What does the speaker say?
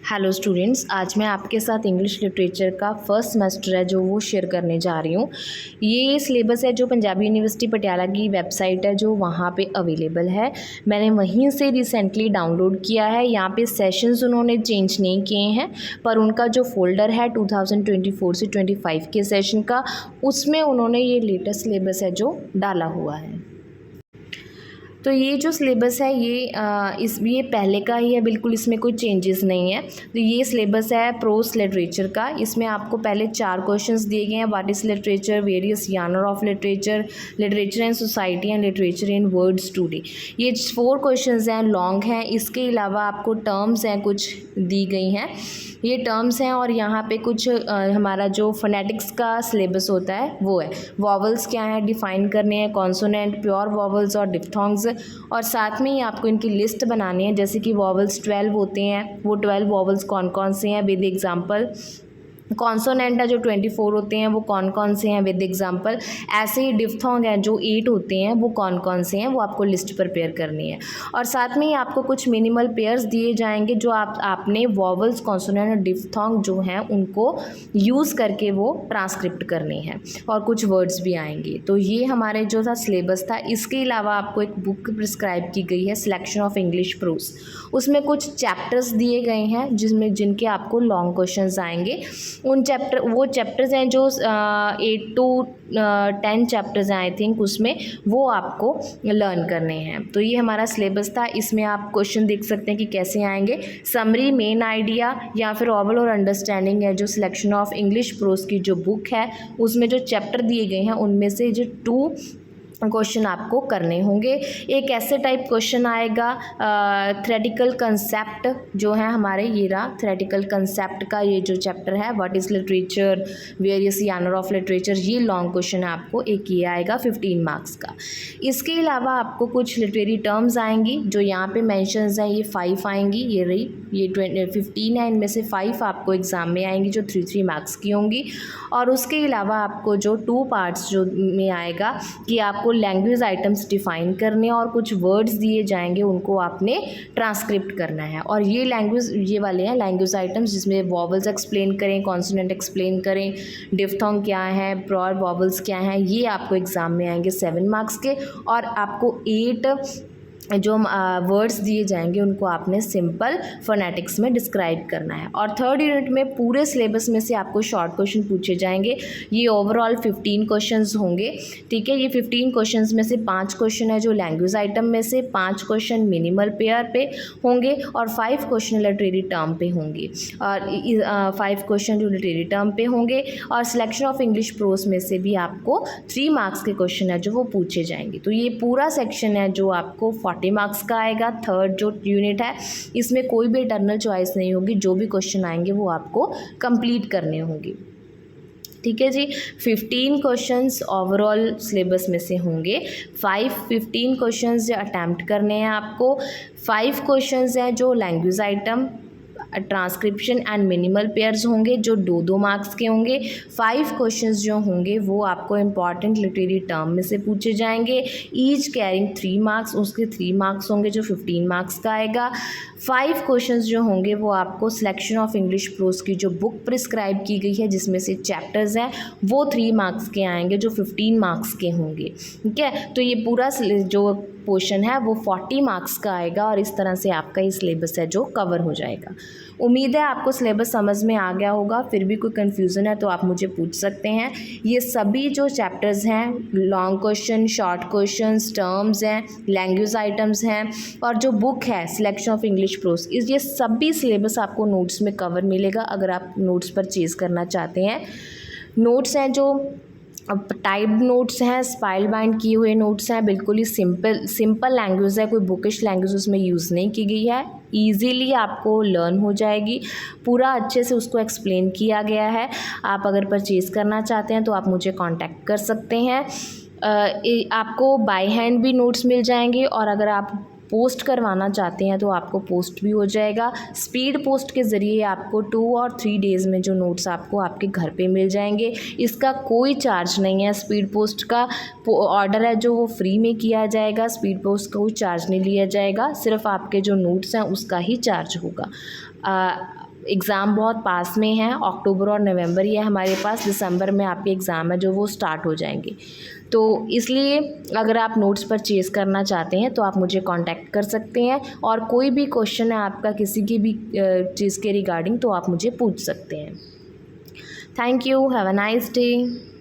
Hello students, आज मैं आपके साथ इंग्लिश लिटरेचर का फर्स्ट सेमेस्टर है जो वो शेयर करने जा रही हूँ। ये सिलेबस है जो पंजाबी यूनिवर्सिटी पटियाला की वेबसाइट है जो वहाँ पे अवेलेबल है। मैंने वहीं से रिसेंटली डाउनलोड किया है। यहाँ पे सेशंस उन्होंने चेंज नहीं किए हैं, पर उनका जो फोल्डर है 2024 से 25 के सेशन का, उसमें उन्होंने ये लेटेस्ट सिलेबस है जो डाला हुआ है। तो ये जो सिलेबस है ये पहले का ही है, बिल्कुल इसमें कोई चेंजेस नहीं है। तो ये सिलेबस है प्रोस लिटरेचर का। इसमें आपको पहले 4 क्वेश्चंस दिए गए हैं। What is literature, various genre of literature, literature and society and literature in words today. ये 4 क्वेश्चंस हैं, लॉन्ग हैं। इसके अलावा आपको टर्म्स हैं कुछ दी गई हैं, ये टर्म्स हैं। और यहाँ पे कुछ हमारा जो फोनेटिक्स का सिलेबस होता है वो है। वॉवल्स क्या है डिफ़ाइन करने हैं, कॉन्सोनेंट, प्योर वॉवल्स और डिफ्थोंग्स, और साथ में ही आपको इनकी लिस्ट बनानी है। जैसे कि वॉवल्स 12 होते हैं, वो 12 वॉवल्स कौन कौन से हैं विद एग्जांपल। कॉन्सोनेंट है जो 24 होते हैं, वो कौन कौन से हैं विद एग्जांपल। ऐसे ही डिफ्थोंग है जो 8 होते हैं, वो कौन कौन से हैं, वो आपको लिस्ट प्रिपेयर करनी है। और साथ में ही आपको कुछ मिनिमल पेयर्स दिए जाएंगे जो आपने वॉवल्स, कॉन्सोनेंट और डिफ्थोंग जो हैं उनको यूज़ करके वो ट्रांसक्रिप्ट करने हैं, और कुछ वर्ड्स भी आएंगे। तो ये हमारे जो था सिलेबस था। इसके अलावा आपको एक बुक प्रिस्क्राइब की गई है, सिलेक्शन ऑफ इंग्लिश प्रोस। उसमें कुछ चैप्टर्स दिए गए हैं जिनके आपको लॉन्ग क्वेश्चंस आएंगे। वो चैप्टर्स हैं जो 8 to 10 चैप्टर्स हैं आई थिंक, उसमें वो आपको लर्न करने हैं। तो ये हमारा सिलेबस था। इसमें आप क्वेश्चन देख सकते हैं कि कैसे आएंगे। समरी, मेन आइडिया, या फिर ओवरऑल और अंडरस्टैंडिंग है जो सिलेक्शन ऑफ इंग्लिश प्रोस की जो बुक है, उसमें जो चैप्टर दिए गए हैं उनमें से जो 2 क्वेश्चन आपको करने होंगे। एक ऐसे टाइप क्वेश्चन आएगा थ्योरेटिकल कंसेप्ट जो है हमारे, ये रहा थ्योरेटिकल कंसेप्ट का ये जो चैप्टर है, what is literature, various genre of literature. ये लॉन्ग क्वेश्चन है आपको, एक ये आएगा 15 मार्क्स का। इसके अलावा आपको कुछ लिटरेरी टर्म्स आएंगी जो यहाँ पे मेंशंस हैं, ये 5 आएंगी। ये रही, ये 15 है, इनमें से 5 आपको एग्ज़ाम में आएंगी जो 3 मार्क्स की होंगी। और उसके अलावा आपको जो 2 पार्ट्स जो में आएगा कि आपको लैंग्वेज आइटम्स डिफ़ाइन करने और कुछ वर्ड्स दिए जाएंगे, उनको आपने ट्रांसक्रिप्ट करना है। और ये वाले हैं लैंग्वेज आइटम्स, जिसमें वॉवल्स एक्सप्लेन करें, कॉन्सोनेंट एक्सप्लेन करें, डिफ्थोंग क्या है, प्योर वॉवल्स क्या हैं। ये आपको एग्ज़ाम में आएंगे 7 मार्क्स के। और आपको 8 जो वर्ड्स दिए जाएंगे उनको आपने सिंपल फोनेटिक्स में डिस्क्राइब करना है। और 3rd यूनिट में पूरे सिलेबस में से आपको शॉर्ट क्वेश्चन पूछे जाएंगे। ये ओवरऑल 15 क्वेश्चंस होंगे, ठीक है। ये 15 क्वेश्चंस में से 5 क्वेश्चन है जो लैंग्वेज आइटम में से, 5 क्वेश्चन मिनिमल पेयर पे होंगे, और 5 क्वेश्चन लिटरेरी टर्म पे होंगे, और 5 क्वेश्चन जो लिटरेरी टर्म पे होंगे। और सिलेक्शन ऑफ इंग्लिश प्रोस में से भी आपको 3 मार्क्स के क्वेश्चन है जो वो पूछे जाएंगे। तो ये पूरा सेक्शन है जो आपको 40 मार्क्स का आएगा। 3rd जो यूनिट है इसमें कोई भी इटर्नल चॉइस नहीं होगी, जो भी क्वेश्चन आएंगे वो आपको कंप्लीट करने होंगे, ठीक है जी। 15 क्वेश्चंस ओवरऑल सिलेबस में से होंगे। 15 क्वेश्चंस जो अटैम्प्ट करने हैं आपको। 5 क्वेश्चंस हैं जो language item, transcription and minimal pairs होंगे जो 2-2 मार्क्स के होंगे। 5 क्वेश्चंस जो होंगे वो आपको इंपॉर्टेंट लिटरेरी टर्म में से पूछे जाएंगे, ईच कैरिंग 3 मार्क्स। उसके 3 मार्क्स होंगे जो 15 मार्क्स का आएगा। 5 क्वेश्चंस जो होंगे वो आपको सिलेक्शन ऑफ इंग्लिश प्रोस की जो बुक प्रिस्क्राइब की गई है जिसमें से चैप्टर्स हैं वो 3 मार्क्स के आएंगे जो 15 मार्क्स के होंगे, ठीक है। तो ये पूरा जो पोर्शन है वो 40 मार्क्स का आएगा, और इस तरह से आपका ये सिलेबस है जो कवर हो जाएगा। उम्मीद है आपको सिलेबस समझ में आ गया होगा। फिर भी कोई कन्फ्यूज़न है तो आप मुझे पूछ सकते हैं। ये सभी जो चैप्टर्स हैं, long question, short questions, terms हैं, लैंग्वेज आइटम्स हैं, और जो बुक है सिलेक्शन ऑफ इंग्लिश प्रोस, ये सभी सिलेबस आपको नोट्स में कवर मिलेगा अगर आप नोट्स परचेज़ करना चाहते हैं। नोट्स हैं जो टाइप्ड नोट्स हैं, स्पाइल बाइंड किए हुए नोट्स हैं, बिल्कुल ही सिंपल लैंग्वेज है, कोई बुकिश लैंग्वेज उसमें यूज़ नहीं की गई है। ईजीली आपको लर्न हो जाएगी, पूरा अच्छे से उसको एक्सप्लेन किया गया है। आप अगर परचेज़ करना चाहते हैं तो आप मुझे कांटेक्ट कर सकते हैं। आपको बाय हैंड भी नोट्स मिल जाएंगे, और अगर आप पोस्ट करवाना चाहते हैं तो आपको पोस्ट भी हो जाएगा। स्पीड पोस्ट के ज़रिए आपको 2 और 3 डेज़ में जो नोट्स आपको आपके घर पे मिल जाएंगे। इसका कोई चार्ज नहीं है। स्पीड पोस्ट का ऑर्डर है जो वो फ्री में किया जाएगा। स्पीड पोस्ट का कोई चार्ज नहीं लिया जाएगा, सिर्फ आपके जो नोट्स हैं उसका ही चार्ज होगा। एग्ज़ाम बहुत पास में है, अक्टूबर और नवंबर ही है हमारे पास, दिसंबर में आपके एग्ज़ाम है जो वो स्टार्ट हो जाएंगे। तो इसलिए अगर आप नोट्स परचेज़ करना चाहते हैं तो आप मुझे कांटेक्ट कर सकते हैं, और कोई भी क्वेश्चन है आपका किसी की भी चीज़ के रिगार्डिंग तो आप मुझे पूछ सकते हैं। Thank you, have a nice day.